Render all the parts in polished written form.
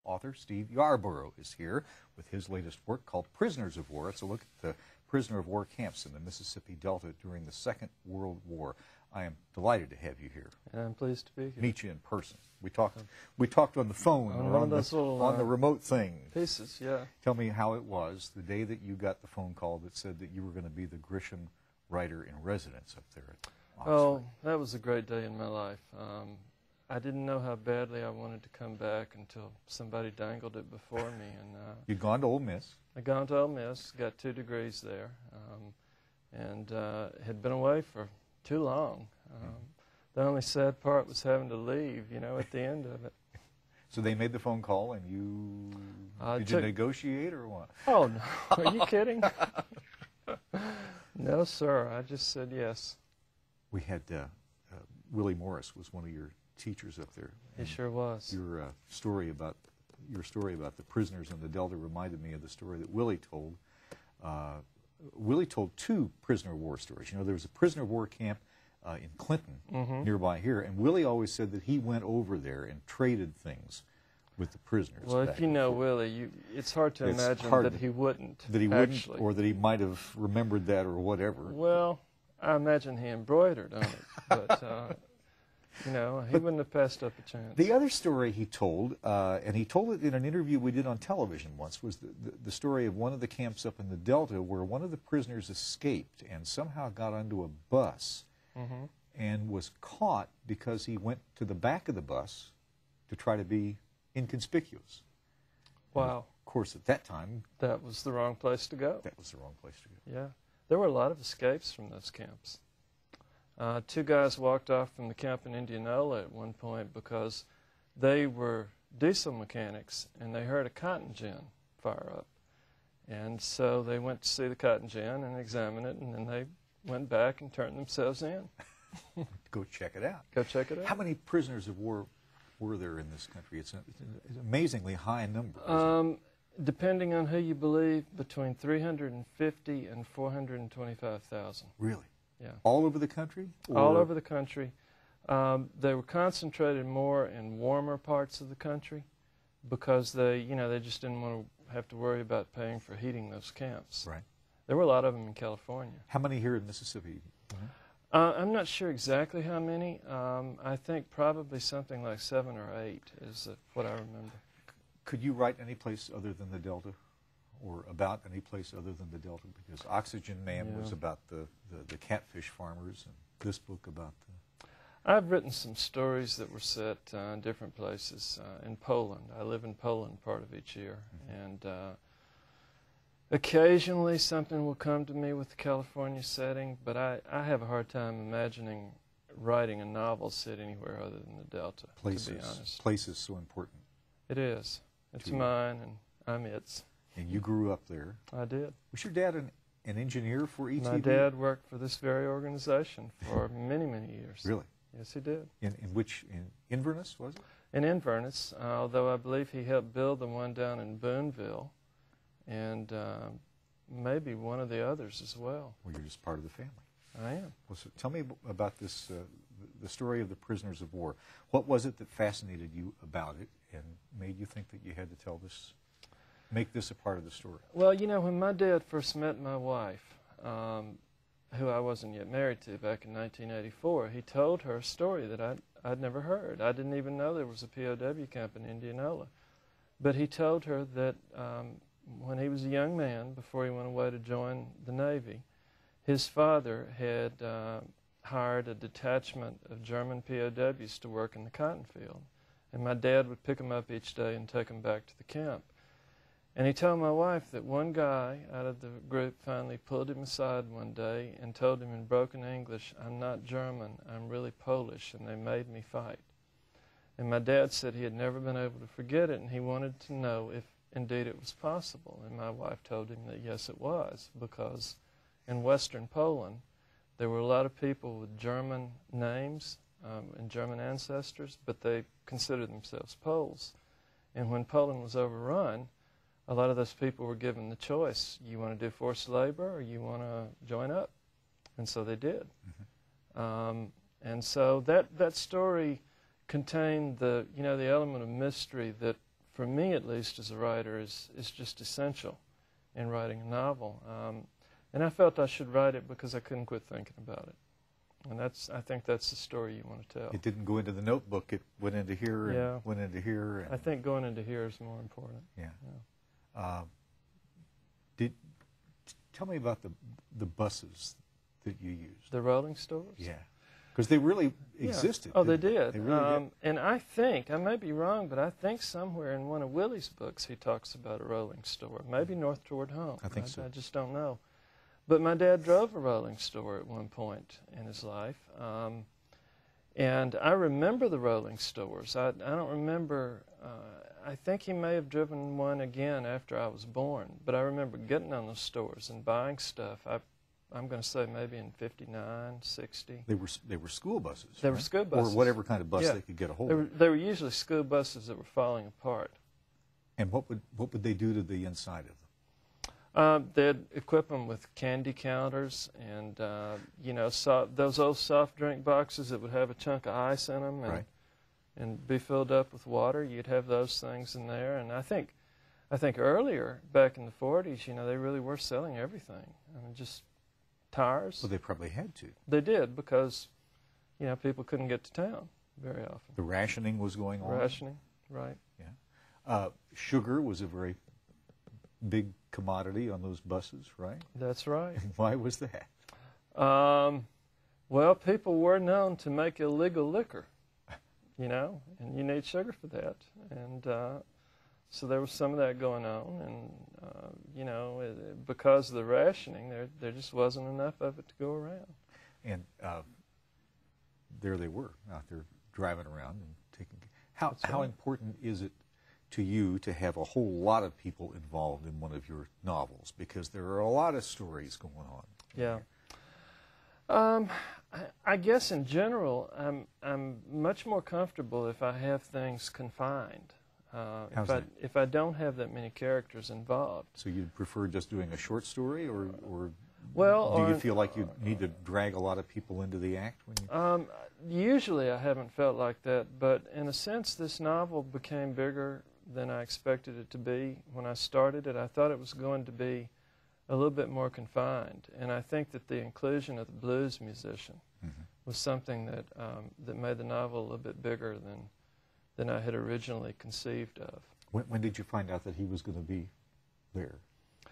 author Steve Yarbrough is here with his latest work called Prisoners of War. It's a look at the prisoner of war camps in the Mississippi Delta during the Second World War. I am delighted to have you here. And I'm pleased to be here. Meet you in person. We talked on the phone or on the remote thing. Pieces, yeah. Tell me how it was the day that you got the phone call that said that you were going to be the Grisham writer in residence up there at Oxford. Oh, that was a great day in my life. I didn't know how badly I wanted to come back until somebody dangled it before me. And you'd gone to Ole Miss. I'd gone to Ole Miss, got 2 degrees there, and had been away for too long. The only sad part was having to leave, you know, at the end of it. So they made the phone call, and did you negotiate or what? Oh, no. Are you kidding? No, sir. I just said yes. We had Willie Morris was one of your teachers up there. He sure was. Your story about the prisoners in the Delta reminded me of the story that Willie told. Willie told 2 prisoner of war stories. You know, there was a prisoner of war camp in Clinton, nearby here, and Willie always said that he went over there and traded things with the prisoners. Well, if you know Willie, it's hard to imagine that he wouldn't. That he wouldn't, or that he might have remembered that or whatever. Well, I imagine he embroidered on it, but you know, he wouldn't have passed up a chance. The other story he told, and he told it in an interview we did on television once, was the story of one of the camps up in the Delta where one of the prisoners escaped and somehow got onto a bus and was caught because he went to the back of the bus to try to be inconspicuous. Wow. And of course, at that time, that was the wrong place to go. That was the wrong place to go. Yeah. There were a lot of escapes from those camps. 2 guys walked off from the camp in Indianola at one point because they were diesel mechanics and they heard a cotton gin fire up. And so they went to see the cotton gin and examine it, and then they went back and turned themselves in. Go check it out. Go check it out. How many prisoners of war were there in this country? It's an amazingly high number. Depending on who you believe, between 350 and 425,000. Really? Yeah. All over the country? All over the country. They were concentrated more in warmer parts of the country because they just didn't want to have to worry about paying for heating those camps. Right. There were a lot of them in California. How many here in Mississippi? I'm not sure exactly how many. I think probably something like 7 or 8 is what I remember. Could you write any place other than the Delta, or about any place other than the Delta? Because Oxygen Man was about the catfish farmers, and this book about the... I've written some stories that were set in different places. In Poland. I live in Poland part of each year, and occasionally something will come to me with the California setting, but I have a hard time imagining writing a novel set anywhere other than the Delta, to be honest. Place is so important. It is. It's mine, and I'm its. And you grew up there. I did. Was your dad an engineer for ETV? My dad worked for this very organization for many, many years. Really? Yes, he did. In Inverness, was it? In Inverness, although I believe he helped build the one down in Boonville, and maybe one of the others as well. Well, you're just part of the family. I am. Well, so tell me about this, the story of the prisoners of war. What was it that fascinated you about it and made you think that you had to tell this, make this a part of the story? Well, you know, when my dad first met my wife, who I wasn't yet married to back in 1984, he told her a story that I'd never heard. I didn't even know there was a POW camp in Indianola. But he told her that when he was a young man, before he went away to join the Navy, his father had hired a detachment of German POWs to work in the cotton field. And my dad would pick them up each day and take them back to the camp. And he told my wife that one guy out of the group finally pulled him aside one day and told him in broken English, "I'm not German, I'm really Polish, and they made me fight." And my dad said he had never been able to forget it, and he wanted to know if indeed it was possible. And my wife told him that yes, it was, because in western Poland there were a lot of people with German names and German ancestors, but they considered themselves Poles. And when Poland was overrun, a lot of those people were given the choice: you want to do forced labor or you want to join up? And so they did. And so that story contained the element of mystery that for me at least as a writer, is just essential in writing a novel. And I felt I should write it because I couldn't quit thinking about it. And I think that's the story you want to tell. It didn't go into the notebook. It went into here and went into here. And I think going into here is more important. Yeah. Tell me about the buses that you used. The rolling stores? Yeah. Because they really existed. Oh, they did. They really did. And I think, I may be wrong, but I think somewhere in one of Willie's books he talks about a rolling store. Maybe North Toward Home. I think so. I just don't know. But my dad drove a rolling store at one point in his life. And I remember the rolling stores. I don't remember, I think he may have driven one again after I was born. But I remember getting on those stores and buying stuff. I'm going to say maybe in 59, 60. They were school buses. They were school buses. Or whatever kind of bus they could get a hold of. They were usually school buses that were falling apart. And what would they do to the inside of them? They'd equip them with candy counters and, those old soft drink boxes that would have a chunk of ice in them and be filled up with water. You'd have those things in there. And I think earlier, back in the 40s, they really were selling everything. I mean, just tires. Well, they probably had to. They did because, people couldn't get to town very often. The rationing was going on. Rationing, right. Yeah. Sugar was a very big commodity on those buses, right? That's right. Why was that? Well, people were known to make illegal liquor, and you need sugar for that. And so there was some of that going on, and, because of the rationing, there just wasn't enough of it to go around. And there they were, out there driving around and taking... How important is it to you to have a whole lot of people involved in one of your novels? Because there are a lot of stories going on. Yeah. I guess in general, I'm much more comfortable if I have things confined. If I don't have that many characters involved. So you'd prefer just doing a short story, or do you feel like you need to drag a lot of people into the act? Usually I haven't felt like that, but in a sense this novel became bigger than I expected it to be. When I started it, I thought it was going to be a little bit more confined, and I think that the inclusion of the blues musician was something that that made the novel a little bit bigger than I had originally conceived of. When did you find out that he was going to be there?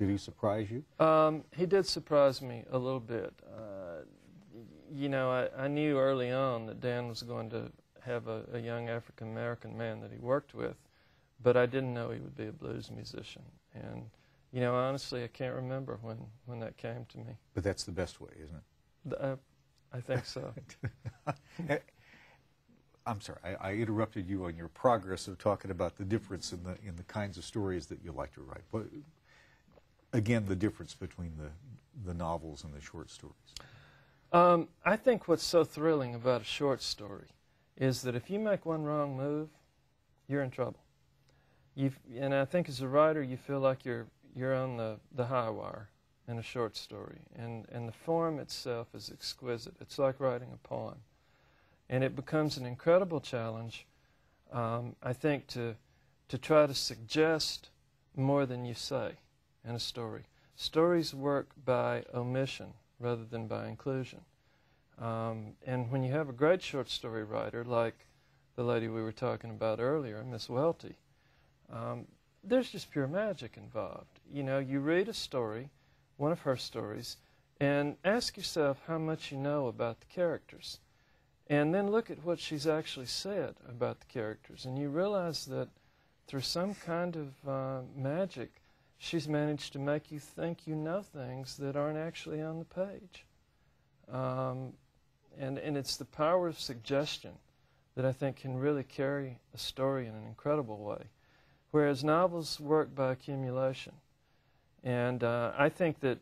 Did he surprise you? He did surprise me a little bit. I knew early on that Dan was going to have a young African-American man that he worked with, but I didn't know he would be a blues musician. And, honestly, I can't remember when that came to me. But that's the best way, isn't it? I think so. I'm sorry, I interrupted you on your progress of talking about the difference in the kinds of stories that you like to write. But again, the difference between the novels and the short stories. I think what's so thrilling about a short story is that if you make one wrong move, you're in trouble. And I think as a writer, you feel like you're on the high wire in a short story. And the form itself is exquisite. It's like writing a poem. And it becomes an incredible challenge, I think, to try to suggest more than you say in a story. Stories work by omission rather than by inclusion. And when you have a great short story writer like the lady we were talking about earlier, Miss Welty, there's just pure magic involved. You read a story, one of her stories, and ask yourself how much you know about the characters. And then look at what she's actually said about the characters. And you realize that through some kind of magic, she's managed to make you think you know things that aren't actually on the page. And it's the power of suggestion that I think can really carry a story in an incredible way. Whereas novels work by accumulation. And I think that,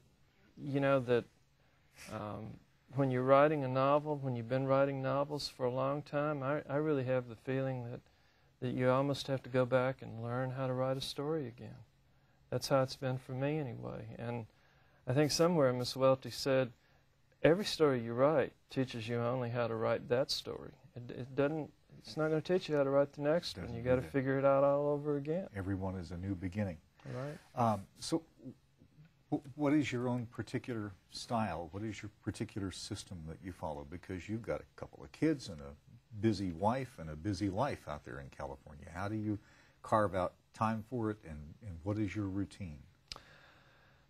when you're writing a novel, when you've been writing novels for a long time, I really have the feeling that you almost have to go back and learn how to write a story again. That's how it's been for me anyway. And I think somewhere Miss Welty said, every story you write teaches you only how to write that story. It it's not going to teach you how to write the next one. You got to figure it out all over again. Everyone is a new beginning. Right. So what is your own particular style? What is your particular system that you follow? Because you've got a couple of kids and a busy wife and a busy life out there in California. How do you carve out time for it, and what is your routine?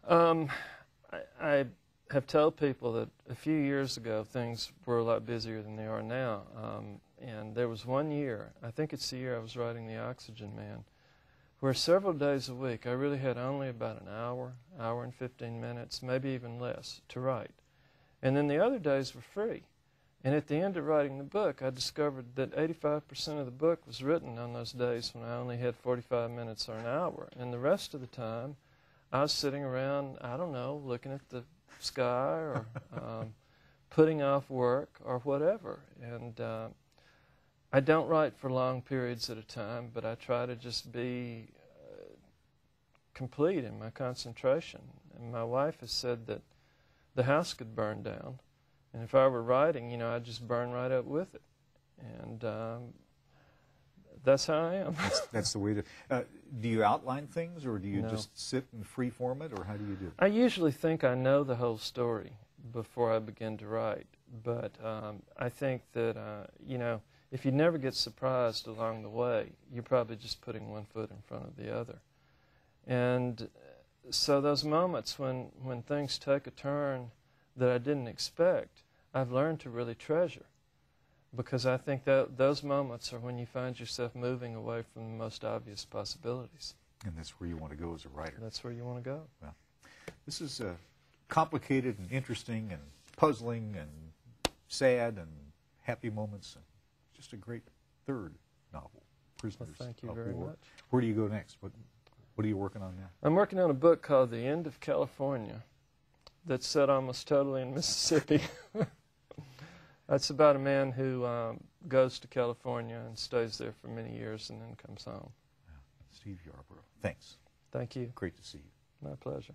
I have told people that a few years ago things were a lot busier than they are now. And there was one year, I think it's the year I was writing The Oxygen Man, where several days a week I really had only about an hour and 15 minutes, maybe even less, to write. And then the other days were free. And at the end of writing the book, I discovered that 85% of the book was written on those days when I only had 45 minutes or an hour. And the rest of the time, I was sitting around, I don't know, looking at the sky or putting off work or whatever. And I don't write for long periods at a time, but I try to just be complete in my concentration. And my wife has said that the house could burn down, and if I were writing, you know, I'd just burn right up with it. And that's how I am. That's the way to... do you outline things, or do you just sit and free form it, or how do you do it? I usually think I know the whole story before I begin to write, but I think that, you know, if you never get surprised along the way, you're probably just putting one foot in front of the other. And so those moments when things take a turn that I didn't expect, I've learned to really treasure, because I think that those moments are when you find yourself moving away from the most obvious possibilities. And that's where you want to go as a writer. That's where you want to go. Well, this is complicated and interesting and puzzling and sad and happy moments, and just a great third novel, Prisoners of War. Thank you very much. Where do you go next? What are you working on now? I'm working on a book called The End of California that's set almost totally in Mississippi. That's about a man who goes to California and stays there for many years and then comes home. Steve Yarbrough, thanks. Thank you. Great to see you. My pleasure.